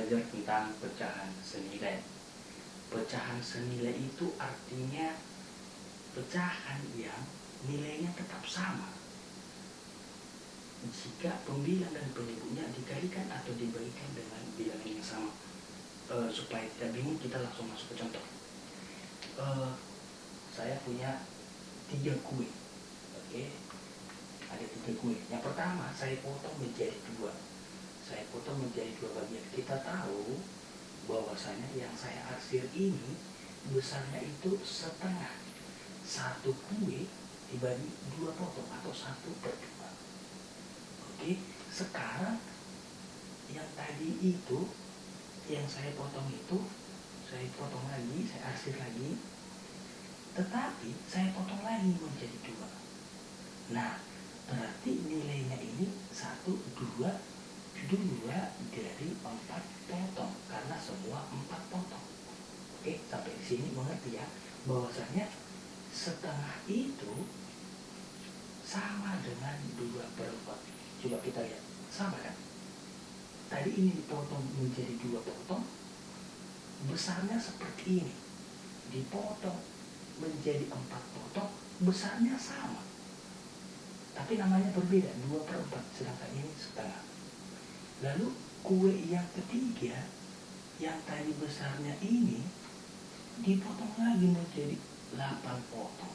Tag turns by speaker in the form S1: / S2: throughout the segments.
S1: belajar tentang pecahan senilai. Pecahan senilai itu artinya pecahan yang nilainya tetap sama jika pembilang dan penyebutnya dikalikan atau dibagikan dengan bilangan yang sama. Supaya tidak bingung, kita langsung masuk ke contoh. Saya punya 3 kue. Oke, ada 3 kue. Yang pertama saya potong menjadi 2. Saya potong menjadi 2 bagian. Kita tahu bahwasanya yang saya arsir ini besarnya itu setengah. 1 kue dibagi 2 potong atau 1/2. Oke, sekarang yang tadi itu, yang saya potong itu, saya potong lagi, saya arsir lagi, tetapi saya potong lagi menjadi 2. Nah, berarti nilainya ini 1, 2 dari 4 potong, karena semua 4 potong. Oke, sampai di sini mengerti ya, bahwasanya setengah itu sama dengan 2/4. Coba kita lihat, sama kan? Tadi ini dipotong menjadi 2 potong, besarnya seperti ini. Dipotong menjadi 4 potong, besarnya sama. Tapi namanya berbeda, 2/4, sedangkan ini setengah. Lalu kue yang ketiga, yang tadi besarnya ini, dipotong lagi menjadi 8 potong.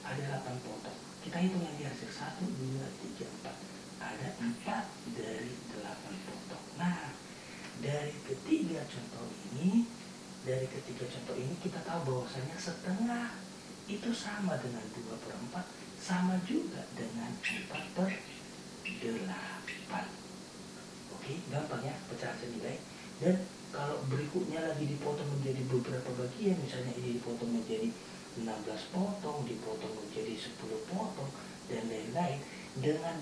S1: Ada 8 potong. Kita hitung yang dihasil, 1, 2, 3, 4. Ada 4 dari 8 potong. Nah, dari ketiga contoh ini kita tahu bahwasanya setengah itu sama dengan 2/4, sama juga dengan 4/8. Oke, gampang ya pecahan senilai. Dan kalau berikutnya lagi dipotong menjadi beberapa bagian, misalnya ini dipotong menjadi 16 potong, dipotong menjadi 10 potong, dan lain-lain, dengan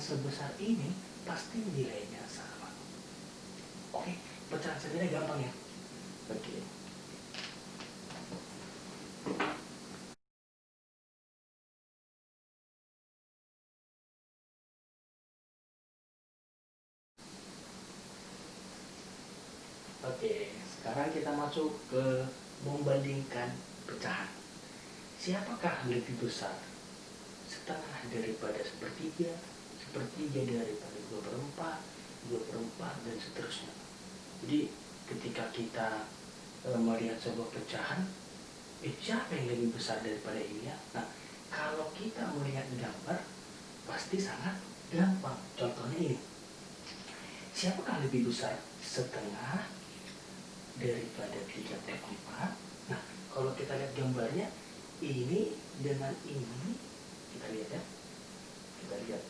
S1: sebesar ini pasti nilainya sama. Oke, pecahan senilai gampang ya. Oke. Oke, sekarang kita masuk ke membandingkan pecahan. Siapakah lebih besar? Setengah daripada sepertiga, sepertiga daripada 2/4, 2/4, dan seterusnya. Jadi ketika kita melihat sebuah pecahan, siapa yang lebih besar daripada ini ya? Nah, kalau kita melihat gambar, pasti sangat gampang. Contohnya ini. Siapakah lebih besar? Setengah daripada 3/4. Nah, kalau kita lihat gambarnya, ini dengan ini, kita lihat ya. Kita lihat.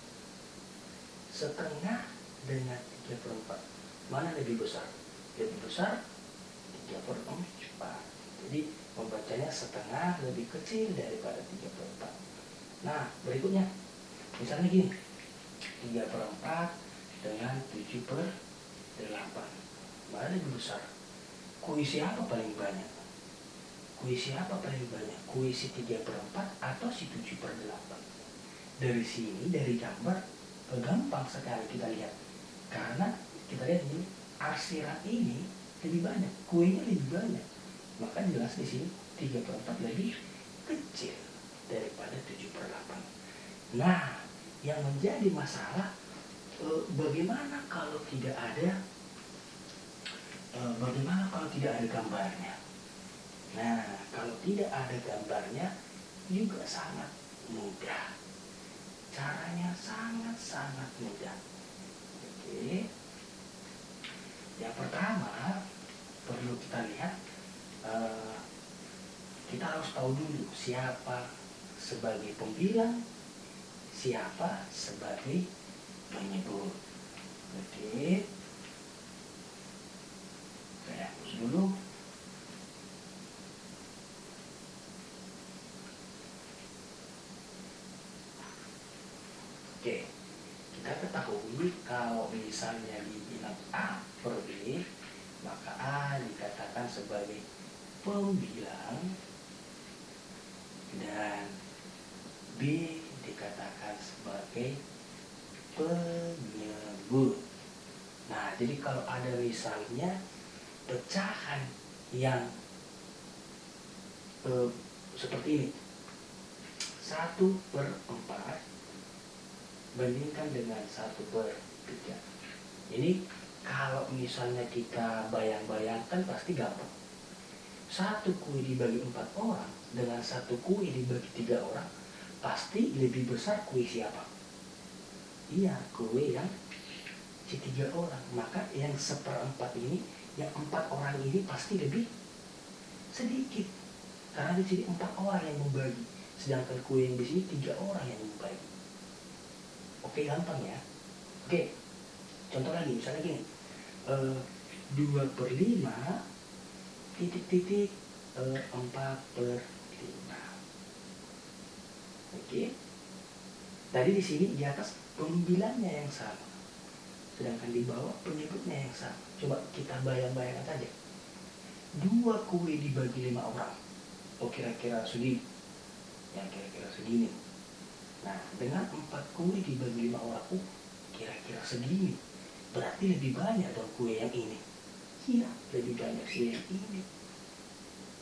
S1: Setengah dengan 3/4. Mana lebih besar? Lebih besar 3/4. Jadi membacanya setengah lebih kecil daripada 3/4. Nah, berikutnya. Misalnya gini. 3/4 dengan 7/8. Mana lebih besar? Kuisi apa paling banyak? Kuisi apa paling banyak? Kuisi 3/4 atau si 7/8? Dari sini, dari gambar, gampang sekali kita lihat. Karena kita lihat ini, arsiran ini lebih banyak, kuenya lebih banyak. Maka jelas di sini 3/4 lebih kecil daripada 7/8. Nah, yang menjadi masalah, bagaimana kalau tidak ada gambarnya? Nah, kalau tidak ada gambarnya juga sangat mudah. Caranya sangat-sangat mudah. Oke. Yang pertama, perlu kita lihat, kita harus tahu dulu siapa sebagai pembilang, siapa sebagai penyebut. Oke. Saya hapus dulu. Oke, kita ketahui kalau misalnya dibilang A per B, maka A dikatakan sebagai pembilang dan B dikatakan sebagai penyebut. jadi kalau ada misalnya pecahan yang seperti ini, 1/4 bandingkan dengan 1/3. Ini kalau misalnya kita bayang-bayangkan pasti gampang. 1 kue dibagi 4 orang dengan 1 kue dibagi 3 orang, pasti lebih besar kue siapa? Iya, kue yang si 3 orang. Maka yang 1/4 ini, yang 4 orang ini pasti lebih sedikit. Karena di sini 4 orang yang membagi, sedangkan kue yang di sini 3 orang yang membagi. Oke, gampang ya. Oke, contoh lagi, misalnya gini, 2/5 titik-titik 4/5. Oke, tadi di sini di atas pembilannya yang sama, sedangkan di bawah penyebutnya yang sama. Coba kita bayang-bayangkan saja, 2 kue dibagi 5 orang, oh kira-kira segini, ya kira-kira segini. Nah, dengan 4 kue dibagi 5 orang, kira-kira segini. Berarti lebih banyak dong kue yang ini. Iya, lebih banyak kue yang ini.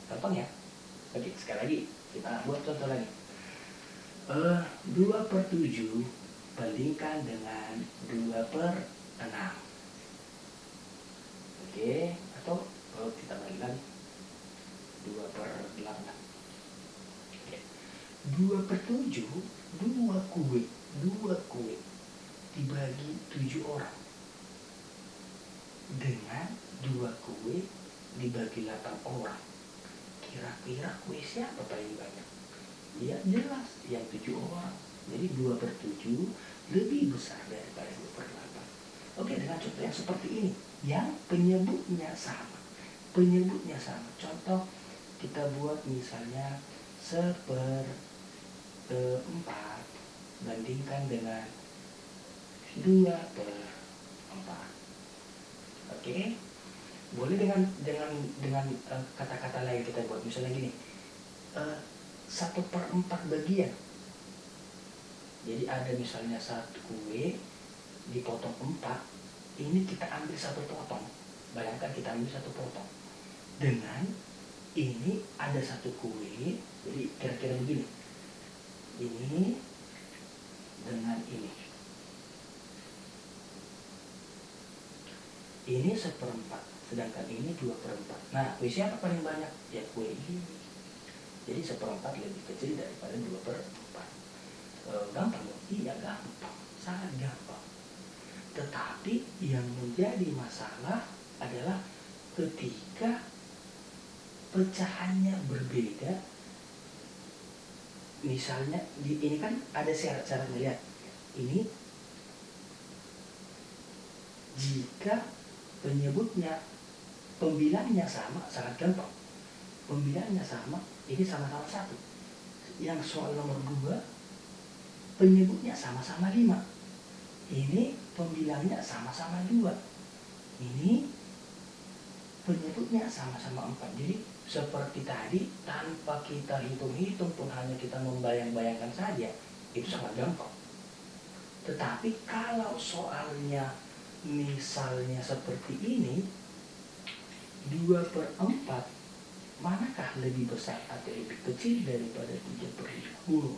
S1: Gampang ya? Oke, sekali lagi kita buat contoh lagi. 2/7 bandingkan dengan 2/6. Oke, atau kalau kita bandingkan 2/8. Oke. 2/7, 2 kue dibagi 7 orang dengan 2 kue dibagi 8 orang. Kira-kira kue siapa paling banyak? Ya jelas yang 7 orang. Jadi 2/7 lebih besar daripada 2/8. Oke, dengan contoh yang seperti ini, yang penyebutnya sama. Penyebutnya sama. Contoh kita buat misalnya 1/4 bandingkan dengan 2/4. Oke, boleh dengan kata-kata lain kita buat misalnya gini, 1/4 bagian. Jadi ada misalnya 1 kue dipotong 4, ini kita ambil 1 potong. Bayangkan kita ambil 1 potong. Dengan ini ada 1 kue, jadi kira-kira begini. Ini dengan ini. Ini 1/4, sedangkan ini 2/4. Nah, kue siapa paling banyak? Ya kue ini. Jadi 1/4 lebih kecil daripada 2/4. Gampang dong? Iya, gampang. Sangat gampang. Tetapi yang menjadi masalah adalah ketika pecahannya berbeda. Misalnya, ini kan ada syarat-syarat melihat. Ini jika penyebutnya, pembilangnya sama, sangat gampang. Pembilangnya sama, ini sama-sama 1. Yang soal nomor 2, penyebutnya sama-sama 5. Ini pembilangnya sama-sama 2. Ini penyebutnya sama-sama 4. Jadi seperti tadi, tanpa kita hitung-hitung pun, hanya kita membayang-bayangkan saja, itu sangat gampang. Tetapi kalau soalnya misalnya seperti ini, 2/4 manakah lebih besar atau lebih kecil daripada 3/5?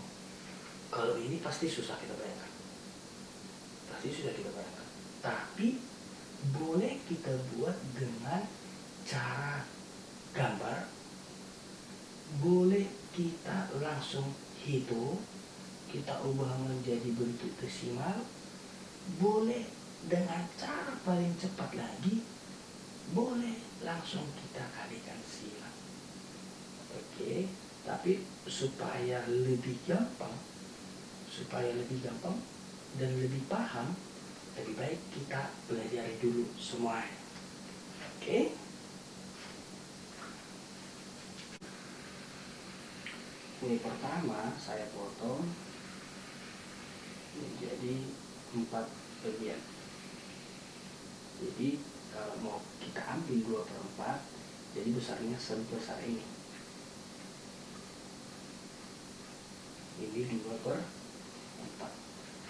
S1: Kalau ini pasti susah kita bayangkan. Pasti sudah kita bayangkan. Tapi boleh kita buat dengan cara gambar. Boleh kita langsung hitung, kita ubah menjadi bentuk desimal. Boleh dengan cara paling cepat lagi, boleh langsung kita kalikan silang. Oke, tapi supaya lebih gampang dan lebih paham, lebih baik kita pelajari dulu semuanya. Oke. Kue pertama saya potong menjadi 4 bagian. Jadi kalau mau kita ambil 2/4, jadi besarnya sebesar ini. Ini 2/4.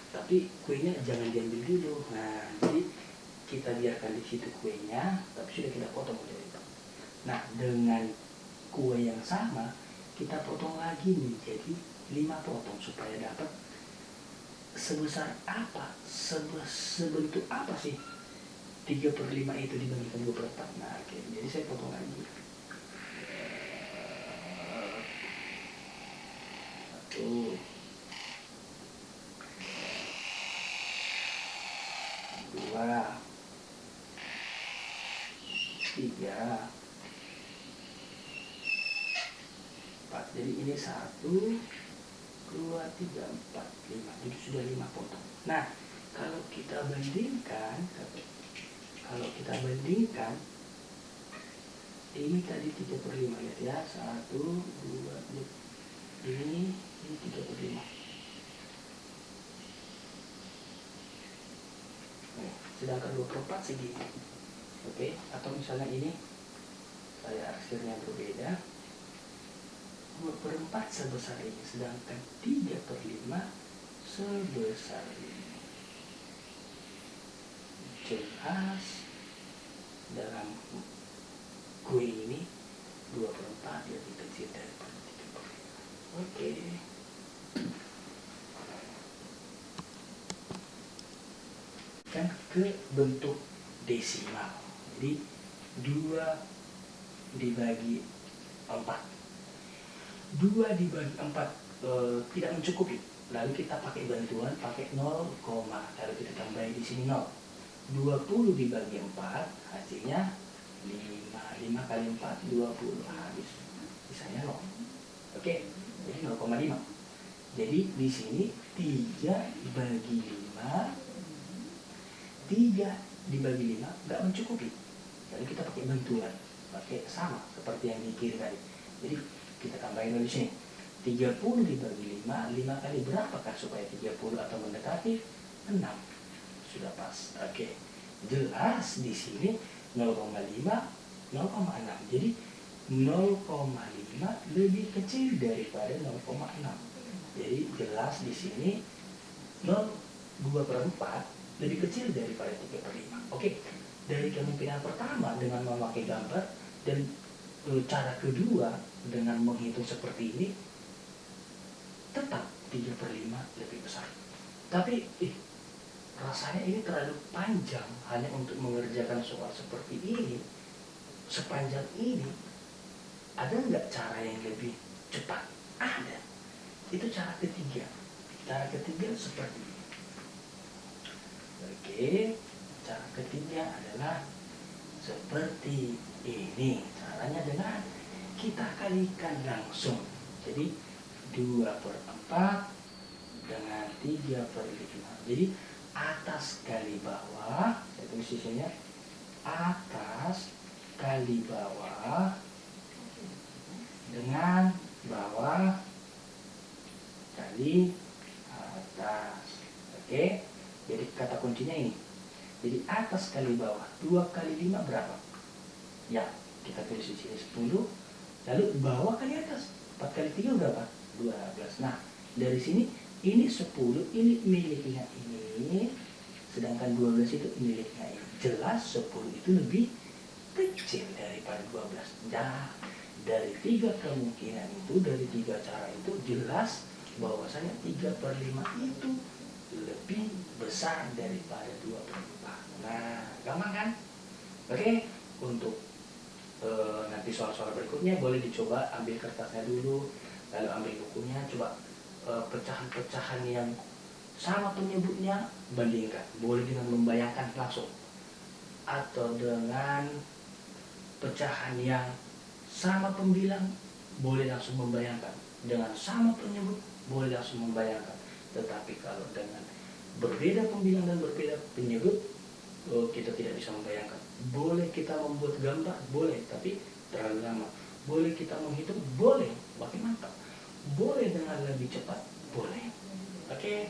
S1: Tapi kuenya jangan diambil dulu. Nah, jadi kita biarkan di situ kuenya, tapi sudah kita potong menjadi 4. Nah, dengan kue yang sama, kita potong lagi menjadi 5 potong supaya dapat sebesar apa, sebentuk apa sih 3/5 itu dibagikan 2/4. Nah, oke. Jadi saya potong lagi. 1, 2, 3, 4. Jadi ini 1, 2, 3, 4, 5. Jadi sudah 5 potong. Nah, kalau kita bandingkan ini tadi 3/5, lihat ya, 1, 2, ini 3/5. Sedangkan 2/4 segini. Oke, atau misalnya ini saya arsirnya berbeda, 2/4 sebesar ini, sedangkan 3/5 sebesar ini. Jelas dalam kue ini 2/4 lebih kecil daripada 3/5. Oke. Kan ke bentuk desimal. Jadi 2 dibagi 4. 2 dibagi 4 tidak mencukupi. Lalu kita pakai bantuan, pakai 0, lalu kita tambahin di sini 0. 20 dibagi 4 hasilnya 5. 5 kali 4 20, habis. Sisanya 0. Oke, jadi 0,5. Jadi di sini 3 dibagi 5, 3 dibagi 5 nggak mencukupi. Lalu kita pakai bantuan, pakai sama seperti yang di kiri tadi. Jadi kita tambahin di sini. 30 dibagi 5, 5 kali berapakah supaya 30 atau mendekati 6? Sudah pas. Oke. Jelas di sini 0,5, 0,6. Jadi 0,5 lebih kecil daripada 0,6. Jadi jelas di sini 2/4 lebih kecil daripada 3/5. Oke. Dari kemungkinan pertama dengan memakai gambar dan cara kedua dengan menghitung seperti ini, tetap 3/5 lebih besar. Tapi rasanya ini terlalu panjang hanya untuk mengerjakan soal seperti ini, sepanjang ini. Ada nggak cara yang lebih cepat? Ada. Itu cara ketiga. Cara ketiga seperti ini. Oke, cara ketiga adalah seperti ini. Caranya dengan kita kalikan langsung. Jadi 2/4 dengan 3/5. Jadi atas kali bawah, saya tulis di sini, atas kali bawah dengan bawah kali atas. Oke, jadi kata kuncinya ini. Jadi atas kali bawah, 2 kali 5 berapa? Ya, kita tulis di sini 10. Lalu bawah kali atas, 4 kali 3 berapa? 12. Nah, dari sini ini 10, ini miliknya ini, sedangkan 12 itu miliknya ini. Jelas 10 itu lebih kecil daripada 12. Nah, dari 3 kemungkinan itu, dari 3 cara itu jelas bahwasanya 3/5 itu lebih besar daripada 2/4. Nah, gampang kan? Oke, untuk nanti soal-soal berikutnya boleh dicoba ambil kertasnya dulu, lalu ambil bukunya, coba pecahan-pecahan yang sama penyebutnya bandingkan. Boleh dengan membayangkan langsung, atau dengan pecahan yang sama pembilang, boleh langsung membayangkan. Dengan sama penyebut, boleh langsung membayangkan. Tetapi kalau dengan berbeda pembilang dan berbeda penyebut, kita tidak bisa membayangkan. Boleh kita membuat gambar, boleh, tapi terlalu lama. Boleh kita menghitung, boleh, makin mantap. Boleh dengan lebih cepat, boleh. Oke.